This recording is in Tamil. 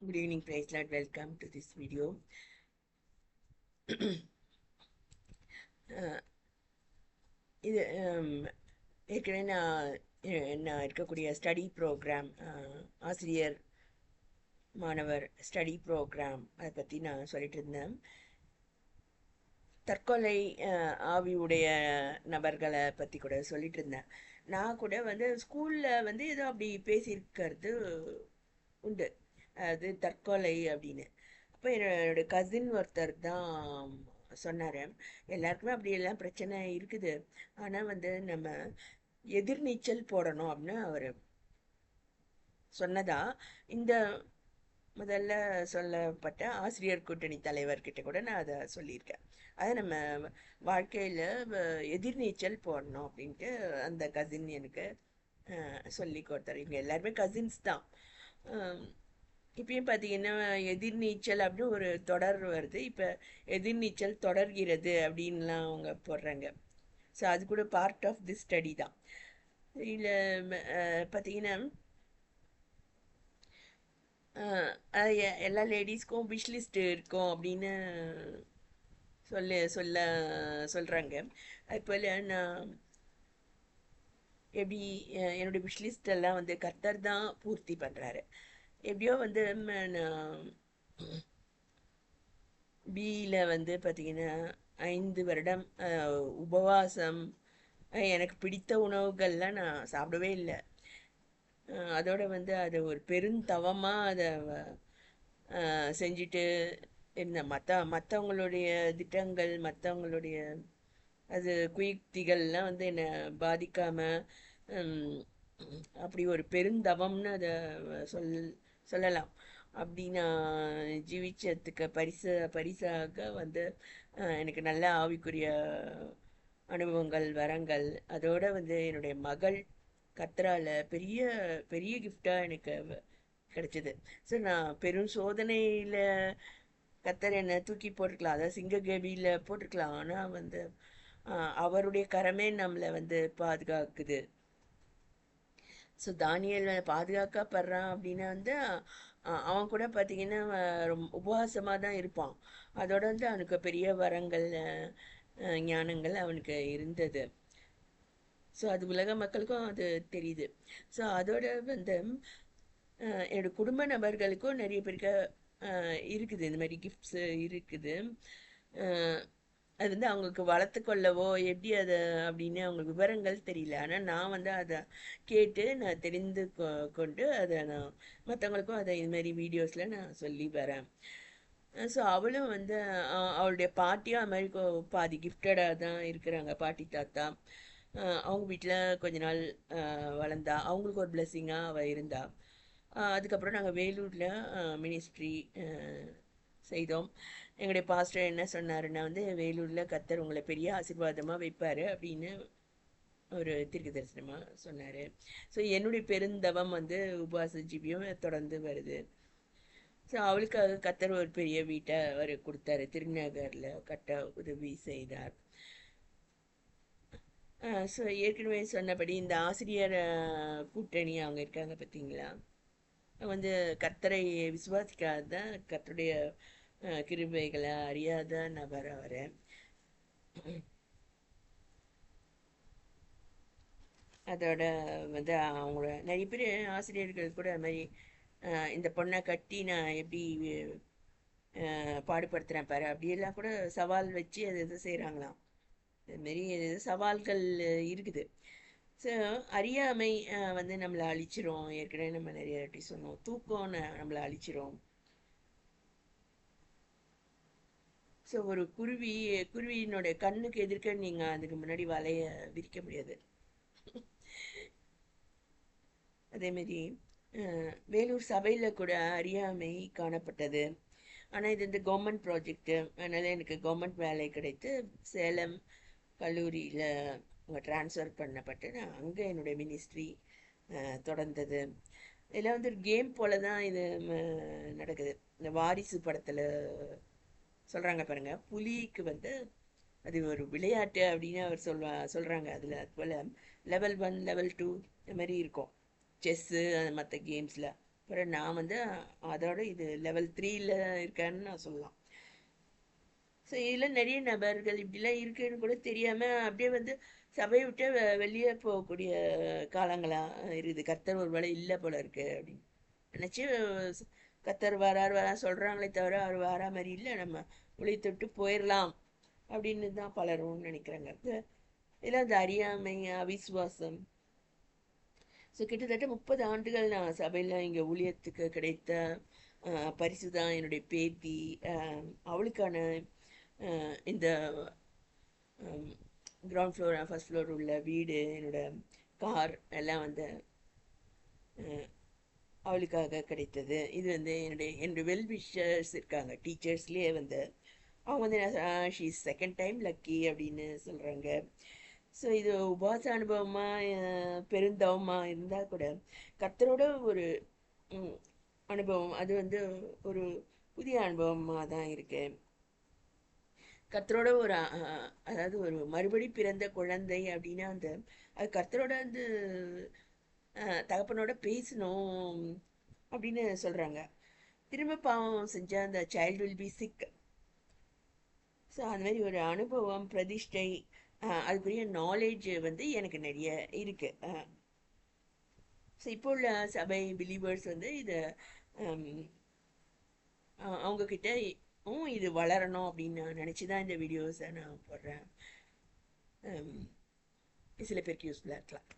Good evening, praise Lord. Welcome to this video. இது ஏற்கனவே நான் இருக்கக்கூடிய ஸ்டடி ப்ரோக்ராம், ஆசிரியர் மாணவர் ஸ்டடி ப்ரோக்ராம், அதை பற்றி நான் சொல்லிட்டு இருந்தேன். தற்கொலை ஆவி உடைய நபர்களை பற்றி கூட சொல்லிட்டு இருந்தேன். நான் கூட வந்து ஸ்கூலில் வந்து ஏதோ அப்படி பேசியிருக்கிறது உண்டு, அது தற்கொலை அப்படின்னு. அப்போ என்னோட கசின் ஒருத்தர் தான் சொன்னார், எல்லாருக்குமே அப்படியெல்லாம் பிரச்சனை இருக்குது, ஆனால் வந்து நம்ம எதிர்நீச்சல் போடணும் அப்படின்னு அவர் சொன்னதா இந்த முதல்ல சொல்லப்பட்ட ஆசிரியர் கூட்டணி தலைவர்கிட்ட கூட நான் அதை சொல்லியிருக்கேன். அதை நம்ம வாழ்க்கையில் எதிர்நீச்சல் போடணும் அப்படின்ட்டு அந்த கசின் எனக்கு சொல்லி கொடுத்தாரு. இவங்க எல்லாருமே கசின்ஸ் தான். இப்பயும் பார்த்தீங்கன்னா எதிர்நீச்சல் அப்படின்னு ஒரு தொடர் வருது. இப்போ எதிர்நீச்சல் தொடர்கிறது அப்படின்லாம் அவங்க போடுறாங்க. ஸோ அது கூட பார்ட் ஆஃப் தி ஸ்டடி தான். இதில் பார்த்தீங்கன்னா எல்லா லேடிஸ்க்கும் விஷ்லிஸ்ட் இருக்கும் அப்படின்னு சொல்கிறாங்க. அதுபோல் நான் எப்படி என்னுடைய விஷ்லிஸ்ட் எல்லாம் வந்து கர்த்தர் தான் பூர்த்தி பண்ணுறாரு. எப்படியோ வந்து நான் பியில் வந்து பார்த்திங்கன்னா 5 வருடம் உபவாசம், எனக்கு பிடித்த உணவுகள்லாம் நான் சாப்பிடவே இல்லை. அதோட வந்து அது ஒரு பெருந்தவமாக அதை செஞ்சுட்டு இருந்தேன். மற்றவங்களுடைய திட்டங்கள், மற்றவங்களுடைய அது குயுக்திகள்லாம் வந்து என்னை பாதிக்காமல் அப்படி ஒரு பெருந்தவம்னு அதை சொல்லலாம். அப்படி நான் ஜீவிச்சதுக்கு பரிசாக வந்து எனக்கு நல்ல ஆவிக்குரிய அனுபவங்கள், வரங்கள், அதோட வந்து என்னுடைய மகள் கர்த்தரால் பெரிய பெரிய கிஃப்டாக எனக்கு கிடைச்சிது. ஸோ நான் பெரும் சோதனையில் கர்த்தர் என்னை தூக்கி போட்டிருக்கலாம், அதாவது சிங்ககேபியில் போட்டிருக்கலாம், ஆனால் வந்து அவருடைய கரமே நம்மளை வந்து பாதுகாக்குது. ஸோ தானியல் பாதுகாக்கப்படுறான் அப்படின்னா வந்து அவன் கூட பார்த்தீங்கன்னா ரொம்ப உபவாசமாக தான் இருப்பான். அதோட வந்து அவனுக்கு பெரிய வரங்கள், ஞானங்கள் அவனுக்கு இருந்தது. ஸோ அது உலக மக்களுக்கும் அது தெரியுது. ஸோ அதோட வந்து என்னோடய குடும்ப நபர்களுக்கும் நிறைய பேருக்கு இருக்குது, இந்த மாதிரி கிஃப்ட்ஸு இருக்குது. அது வந்து அவங்களுக்கு வளர்த்து கொள்ளவோ எப்படி அதை அப்படின்னு அவங்களுக்கு விவரங்கள் தெரியல. ஆனால் நான் வந்து அதை கேட்டு நான் தெரிந்து கொண்டு அதை நான் மற்றவங்களுக்கும் அதை இதுமாரி வீடியோஸில் நான் சொல்லி வரேன். ஸோ அவளும் வந்து அவளுடைய பாட்டியும் அது மாதிரி பாதி கிஃப்டடாக தான் இருக்கிறாங்க, பாட்டி தாத்தா. அவங்க வீட்டில் கொஞ்ச நாள் வளர்ந்தா, அவங்களுக்கு ஒரு பிளெஸ்ஸிங்காக அவள் இருந்தா. அதுக்கப்புறம் நாங்கள் வேலூரில் மினிஸ்ட்ரி செய்தோம். எங்களுடைய பாஸ்டர் என்ன சொன்னாருன்னா வந்து, வேலூரில் கர்த்தர் உங்களை பெரிய ஆசீர்வாதமாக வைப்பார் அப்படின்னு ஒரு தீர்க்க தரிசனமாக சொன்னார். ஸோ என்னுடைய பெருந்தவம் வந்து உபவாச ஜீவியம் தொடர்ந்து வருது. ஸோ அவளுக்காக கர்த்தர் ஒரு பெரிய வீட்டை அவர் கொடுத்தாரு, திருநகரில் கட்ட உதவி செய்தார். ஸோ ஏற்கனவே சொன்னபடி இந்த ஆசிரியர் கூட்டணி அவங்க இருக்காங்க பார்த்தீங்களா, வந்து கர்த்தரை விசுவாசிக்காத, கர்த்தருடைய கிருபைகளை அறியாத நபர் அவர். அதோட வந்து அவங்களோட நிறைய பேர் ஆசிரியர்கள் கூட அது மாதிரி இந்த பொண்ணை கட்டி நான் எப்படி பாடுபடுத்துகிறேன் பாரு அப்படியெல்லாம் கூட சவால் வச்சு அது இது செய்கிறாங்களாம். இதுமாரி சவால்கள் இருக்குது. ஸோ அறியாமை வந்து நம்மளை அழிச்சிரும். ஏற்கனவே நம்ம நிறைய வாட்டி சொன்னோம், தூக்கம் நம்மளை அழிச்சிரும். ஸோ ஒரு குருவியினுடைய கண்ணுக்கு எதிர்க்க நீங்கள் அதுக்கு முன்னாடி வலைய விரிக்க முடியாது. அதேமாரி வேலூர் சபையில் கூட அறியாமை காணப்பட்டது. ஆனால் இது இந்த கவர்மெண்ட் ப்ராஜெக்டு, அதனால் எனக்கு கவர்மெண்ட் வேலை கிடைத்து சேலம் கல்லூரியில் ட்ரான்ஸ்ஃபர் பண்ணப்பட்டு நான் அங்கே என்னுடைய மினிஸ்ட்ரி தொடர்ந்தது. இதில் வந்து ஒரு கேம் போல தான் இது நடக்குது. இந்த வாரிசு படத்தில் சொல்கிறாங்க பாருங்கள், புலிக்கு வந்து அது ஒரு விளையாட்டு அப்படின்னு அவர் சொல்கிறாங்க. அதில் அது போல் லெவல் 1 லெவல் 2 இந்த மாதிரி இருக்கும் செஸ்ஸு, மற்ற கேம்ஸில். அப்புறம் நான் வந்து அதோட இது லெவல் 3ல இருக்கேன்னு நான் சொல்லலாம். ஸோ இதில் நிறைய நபர்கள் இப்படிலாம் இருக்குன்னு கூட தெரியாமல் அப்படியே வந்து சபையை விட்டு வெளியே போகக்கூடிய காலங்களாக இருக்குது. கர்த்தர் ஒரு வேளை இல்லை போல இருக்கு அப்படின்னு நினச்சி கர்த்தர் வரார் சொல்கிறாங்களே தவிர அவர் வரா மாதிரி இல்லை, நம்ம ஒளியை விட்டு போயிடலாம் அப்படின்னு தான் பலரும் நினைக்கிறாங்க. இதெல்லாம் அந்த அறியாமை, அவிசுவாசம். ஸோ கிட்டத்தட்ட 30 ஆண்டுகள் நான் சபையில் இங்கே ஊழியத்துக்கு கிடைத்த பரிசு தான் என்னுடைய பேத்தி. அவளுக்கான இந்த கிரவுண்ட் ஃப்ளோர் ஃபர்ஸ்ட் ஃப்ளோர் உள்ள வீடு, என்னோட கார் எல்லாம் வந்து அவளுக்காக கிடைத்தது. இது வந்து என்னுடைய வெல்விஷர்ஸ் இருக்காங்க, டீச்சர்ஸ்லேயே வந்து அவங்க வந்து she is second time lucky அப்படின்னு சொல்கிறாங்க. ஸோ இது உபாச அனுபவமாக பெருந்தவமாக இருந்தால் கூட கர்த்தரோட ஒரு அனுபவம் அது வந்து ஒரு புதிய அனுபவமாக தான் இருக்கு. கர்த்தரோட ஒரு அதாவது ஒரு மறுபடி பிறந்த குழந்தை அப்படின்னா அந்த அது கர்த்தரோட வந்து தகப்பனோட பேசணும் அப்படின்னு சொல்கிறாங்க. திரும்ப பாவம் செஞ்சால் அந்த child will be sick. So அந்த மாதிரி ஒரு அனுபவம், பிரதிஷ்டை, அதுக்குரிய நாலேஜ் வந்து எனக்கு நிறைய இருக்குது. ஸோ இப்போ உள்ள சபை பிலீவர்ஸ் வந்து இதை அவங்கக்கிட்ட இது வளரணும் அப்படின்னு நான் நினச்சி தான் இந்த வீடியோஸை நான் போடுறேன். சில பேருக்கு யூஸ்ஃபுல்லாக இருக்கலாம்.